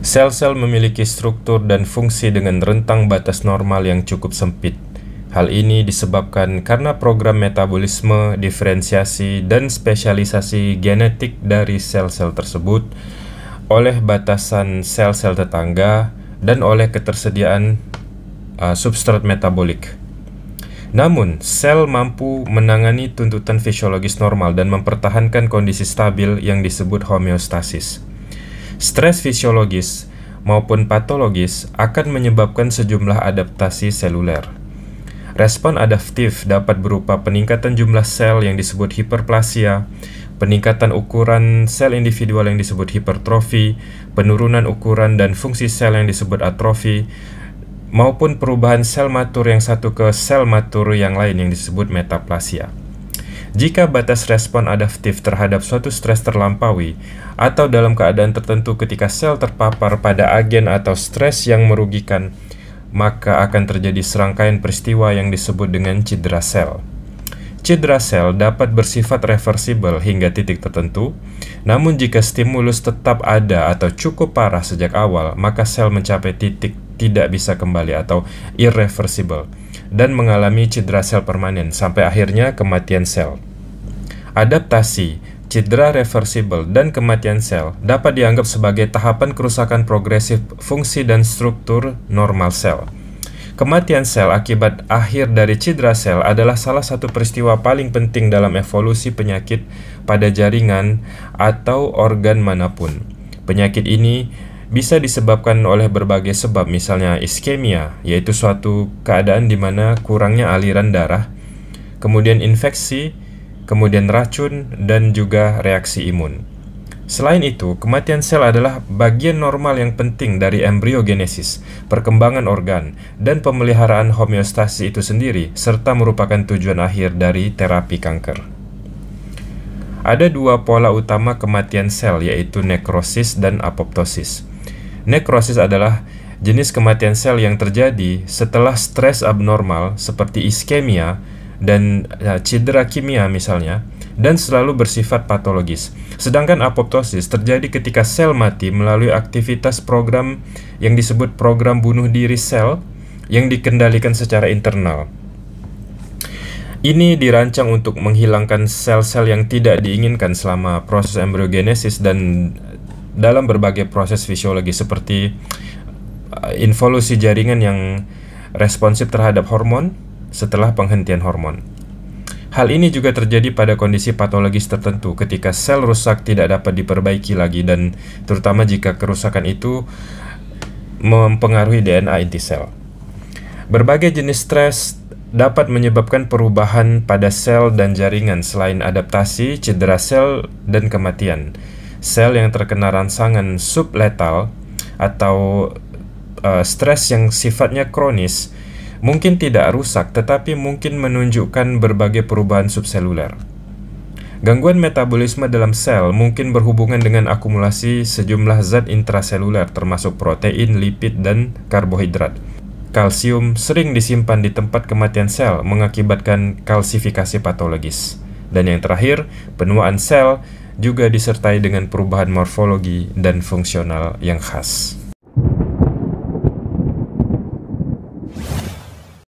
Sel-sel memiliki struktur dan fungsi dengan rentang batas normal yang cukup sempit. Hal ini disebabkan karena program metabolisme, diferensiasi, dan spesialisasi genetik dari sel-sel tersebut, oleh batasan sel-sel tetangga, dan oleh ketersediaan substrat metabolik. Namun, sel mampu menangani tuntutan fisiologis normal dan mempertahankan kondisi stabil yang disebut homeostasis. Stres fisiologis maupun patologis akan menyebabkan sejumlah adaptasi seluler. Respon adaptif dapat berupa peningkatan jumlah sel yang disebut hiperplasia, peningkatan ukuran sel individual yang disebut hipertrofi, penurunan ukuran dan fungsi sel yang disebut atrofi, maupun perubahan sel matur yang satu ke sel matur yang lain yang disebut metaplasia. Jika batas respon adaptif terhadap suatu stres terlampaui, atau dalam keadaan tertentu ketika sel terpapar pada agen atau stres yang merugikan, maka akan terjadi serangkaian peristiwa yang disebut dengan cedera sel. Cedera sel dapat bersifat reversibel hingga titik tertentu, namun jika stimulus tetap ada atau cukup parah sejak awal, maka sel mencapai titik tidak bisa kembali atau irreversible dan mengalami cedera sel permanen sampai akhirnya kematian sel. Adaptasi, cedera reversibel, dan kematian sel dapat dianggap sebagai tahapan kerusakan progresif fungsi dan struktur normal sel. Kematian sel akibat akhir dari cedera sel adalah salah satu peristiwa paling penting dalam evolusi penyakit pada jaringan atau organ manapun. Penyakit ini bisa disebabkan oleh berbagai sebab, misalnya iskemia, yaitu suatu keadaan di mana kurangnya aliran darah, kemudian infeksi, kemudian racun, dan juga reaksi imun. Selain itu, kematian sel adalah bagian normal yang penting dari embriogenesis, perkembangan organ, dan pemeliharaan homeostasis itu sendiri, serta merupakan tujuan akhir dari terapi kanker. Ada dua pola utama kematian sel, yaitu nekrosis dan apoptosis. Nekrosis adalah jenis kematian sel yang terjadi setelah stres abnormal seperti iskemia dan cedera kimia misalnya, dan selalu bersifat patologis. Sedangkan apoptosis terjadi ketika sel mati melalui aktivitas program yang disebut program bunuh diri sel yang dikendalikan secara internal. Ini dirancang untuk menghilangkan sel-sel yang tidak diinginkan selama proses embriogenesis dan dalam berbagai proses fisiologi seperti involusi jaringan yang responsif terhadap hormon setelah penghentian hormon. Hal ini juga terjadi pada kondisi patologis tertentu ketika sel rusak tidak dapat diperbaiki lagi, dan terutama jika kerusakan itu mempengaruhi DNA inti sel. Berbagai jenis stres dapat menyebabkan perubahan pada sel dan jaringan selain adaptasi, cedera sel, dan kematian. Sel yang terkena rangsangan subletal atau stres yang sifatnya kronis mungkin tidak rusak, tetapi mungkin menunjukkan berbagai perubahan subseluler. Gangguan metabolisme dalam sel mungkin berhubungan dengan akumulasi sejumlah zat intraseluler termasuk protein, lipid, dan karbohidrat. Kalsium sering disimpan di tempat kematian sel mengakibatkan kalsifikasi patologis. Dan yang terakhir, penuaan sel juga disertai dengan perubahan morfologi dan fungsional yang khas.